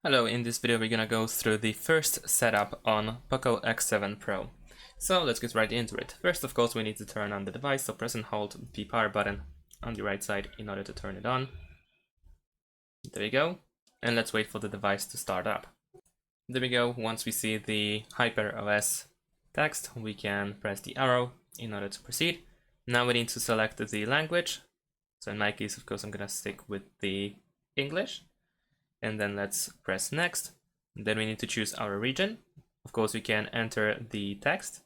Hello, in this video we're gonna go through the first setup on POCO X7 Pro. So let's get right into it. First, of course, we need to turn on the device, so press and hold the power button on the right side in order to turn it on. There we go. And let's wait for the device to start up. There we go. Once we see the HyperOS text, we can press the arrow in order to proceed. Now we need to select the language. So in my case, of course, I'm gonna stick with the English. And then let's press next. Then we need to choose our region. Of course, we can enter the text.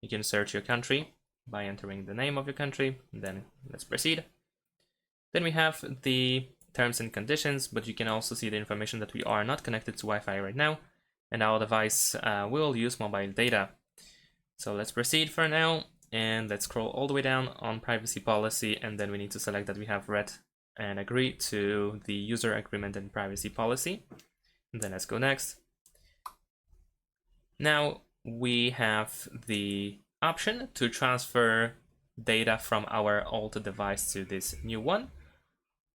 You can search your country by entering the name of your country. Then let's proceed. Then we have the terms and conditions, but you can also see the information that we are not connected to Wi-Fi right now, and our device will use mobile data. So let's proceed for now, and let's scroll all the way down on privacy policy, and then we need to select that we have read and agree to the user agreement and privacy policy. And then let's go next. Now we have the option to transfer data from our old device to this new one.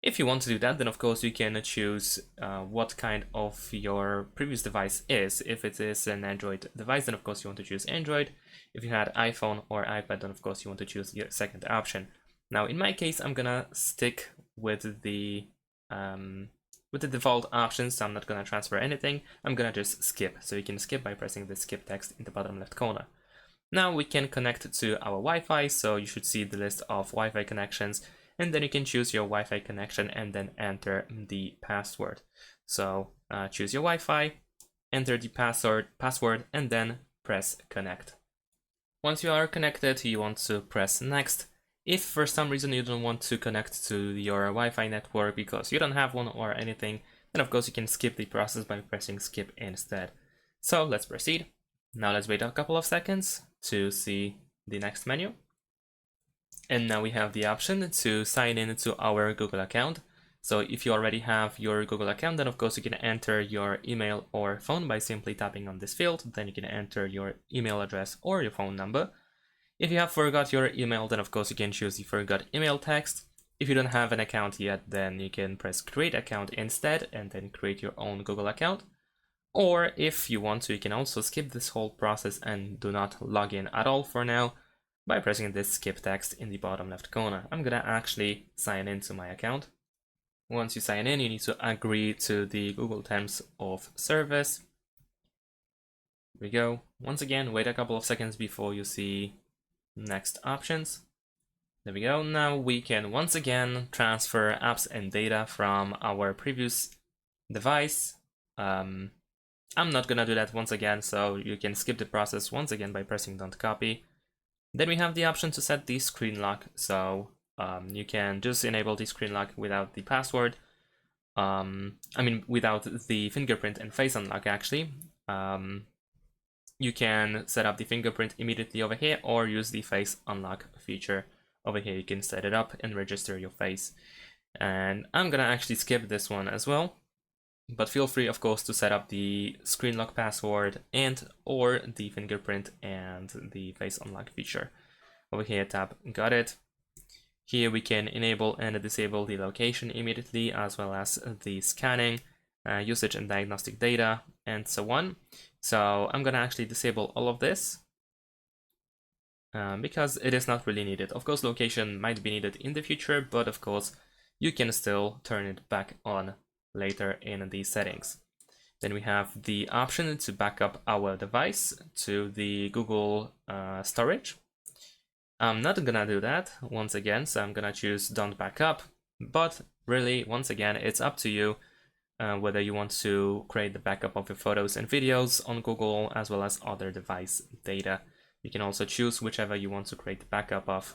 If you want to do that, then of course you can choose what kind of your previous device is. If it is an Android device, then of course you want to choose Android. If you had iPhone or iPad, then of course you want to choose your second option. Now in my case, I'm gonna stick with the default options, so I'm not gonna transfer anything. I'm gonna just skip. So you can skip by pressing the skip text in the bottom left corner. Now we can connect to our Wi-Fi, so you should see the list of Wi-Fi connections, and then you can choose your Wi-Fi connection and then enter the password. So choose your Wi-Fi, enter the password, and then press connect. Once you are connected, you want to press next. If for some reason you don't want to connect to your Wi-Fi network because you don't have one or anything, then of course you can skip the process by pressing skip instead. So let's proceed. Now let's wait a couple of seconds to see the next menu. And now we have the option to sign in to our Google account. So if you already have your Google account, then of course you can enter your email or phone by simply tapping on this field. Then you can enter your email address or your phone number. If you have forgot your email, then of course you can choose the forgot email text. If you don't have an account yet, then you can press create account instead and then create your own Google account. Or if you want to, you can also skip this whole process and do not log in at all for now by pressing this skip text in the bottom left corner. I'm gonna actually sign into my account. Once you sign in, you need to agree to the Google Terms of Service. Here we go. Once again, wait a couple of seconds before you see next options. There we go. Now we can once again transfer apps and data from our previous device. I'm not gonna do that once again, so you can skip the process once again by pressing don't copy. Then we have the option to set the screen lock, so you can just enable the screen lock without the password. Without the fingerprint and face unlock actually. You can set up the fingerprint immediately over here or use the face unlock feature over here. You can set it up and register your face. And I'm gonna actually skip this one as well, but feel free of course to set up the screen lock password and or the fingerprint and the face unlock feature. Over here tap got it. Here we can enable and disable the location immediately, as well as the scanning, usage and diagnostic data, and so on. So I'm gonna actually disable all of this because it is not really needed. Of course, location might be needed in the future, but of course you can still turn it back on later in the settings. Then we have the option to back up our device to the Google storage. I'm not gonna do that once again, so I'm gonna choose don't back up, but really, once again, it's up to you whether you want to create the backup of your photos and videos on Google as well as other device data. You can also choose whichever you want to create the backup of,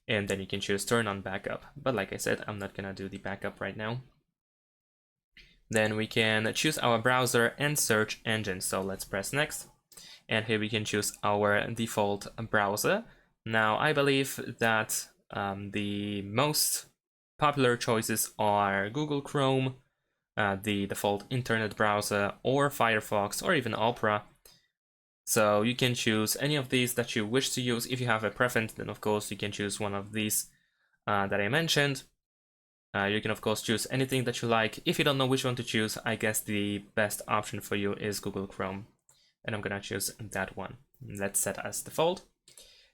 and then you can choose turn on backup. But like I said, I'm not gonna do the backup right now. Then we can choose our browser and search engine. So let's press next. And here we can choose our default browser. Now, I believe that the most popular choices are Google Chrome, the default internet browser, or Firefox, or even Opera. So you can choose any of these that you wish to use. If you have a preference, then of course you can choose one of these that I mentioned. You can of course choose anything that you like. If you don't know which one to choose, I guess the best option for you is Google Chrome, and I'm gonna choose that one. Let's set as default.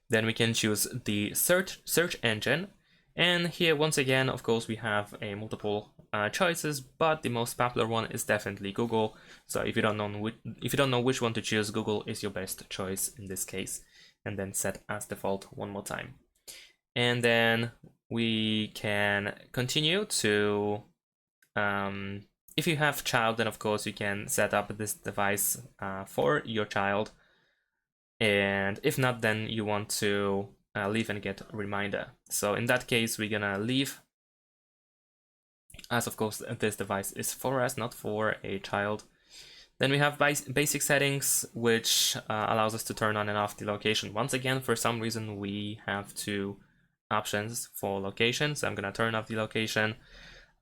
Then we can choose the search engine, and here once again, of course, we have a multiple choices, but the most popular one is definitely Google. So if you don't know which one to choose, Google is your best choice in this case. And then set as default one more time. And then we can continue to, if you have child, then of course you can set up this device for your child. And if not, then you want to leave and get a reminder. So in that case, we're gonna leave, as of course this device is for us, not for a child. Then we have basic settings, which allows us to turn on and off the location. Once again, for some reason, we have two options for location. So I'm gonna turn off the location.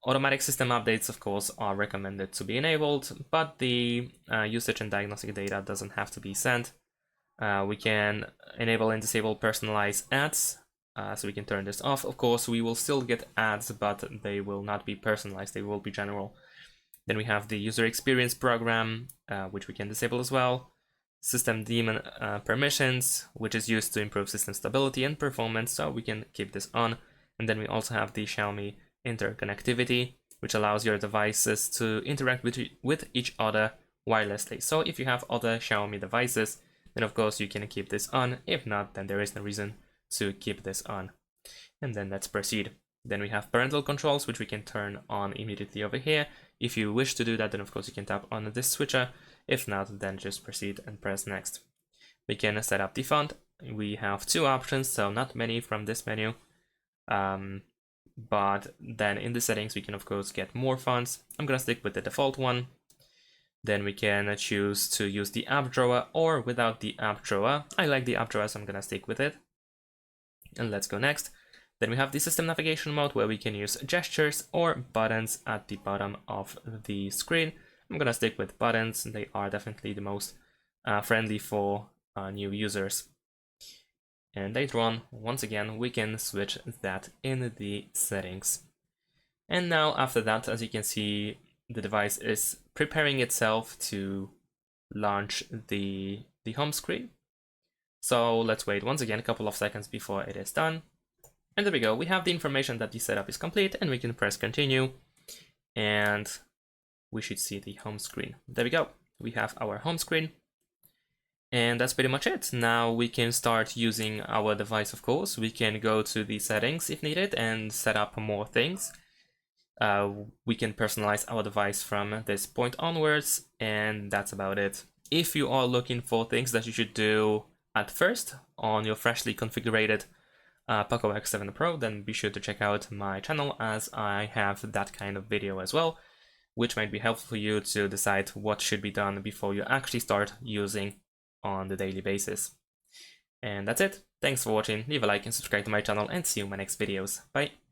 Automatic system updates, of course, are recommended to be enabled, but the usage and diagnostic data doesn't have to be sent. We can enable and disable personalized ads, so we can turn this off. Of course, we will still get ads, but they will not be personalized, they will be general. Then we have the user experience program, which we can disable as well. System daemon permissions, which is used to improve system stability and performance, so we can keep this on. And then we also have the Xiaomi interconnectivity, which allows your devices to interact with each other wirelessly. So if you have other Xiaomi devices, then of course you can keep this on. If not, then there is no reason to keep this on. And then let's proceed. Then we have parental controls, which we can turn on immediately over here. If you wish to do that, then of course you can tap on this switcher. If not, then just proceed and press next. We can set up the font. We have two options, so not many from this menu. But then in the settings, we can of course get more fonts. I'm gonna stick with the default one. Then we can choose to use the app drawer or without the app drawer. I like the app drawer, so I'm gonna stick with it. And let's go next. Then we have the system navigation mode, where we can use gestures or buttons at the bottom of the screen. I'm gonna stick with buttons. They are definitely the most friendly for new users. And later on, once again, we can switch that in the settings. And now after that, as you can see, the device is preparing itself to launch the home screen. So let's wait once again a couple of seconds before it is done. And there we go, we have the information that the setup is complete, and we can press continue, and we should see the home screen. There we go, we have our home screen, and that's pretty much it. Now we can start using our device, of course. We can go to the settings if needed and set up more things. We can personalize our device from this point onwards, and that's about it. If you are looking for things that you should do at first on your freshly configured POCO X7 Pro, then be sure to check out my channel, as I have that kind of video as well, which might be helpful for you to decide what should be done before you actually start using on the daily basis. And that's it. Thanks for watching, leave a like and subscribe to my channel, and see you in my next videos. Bye!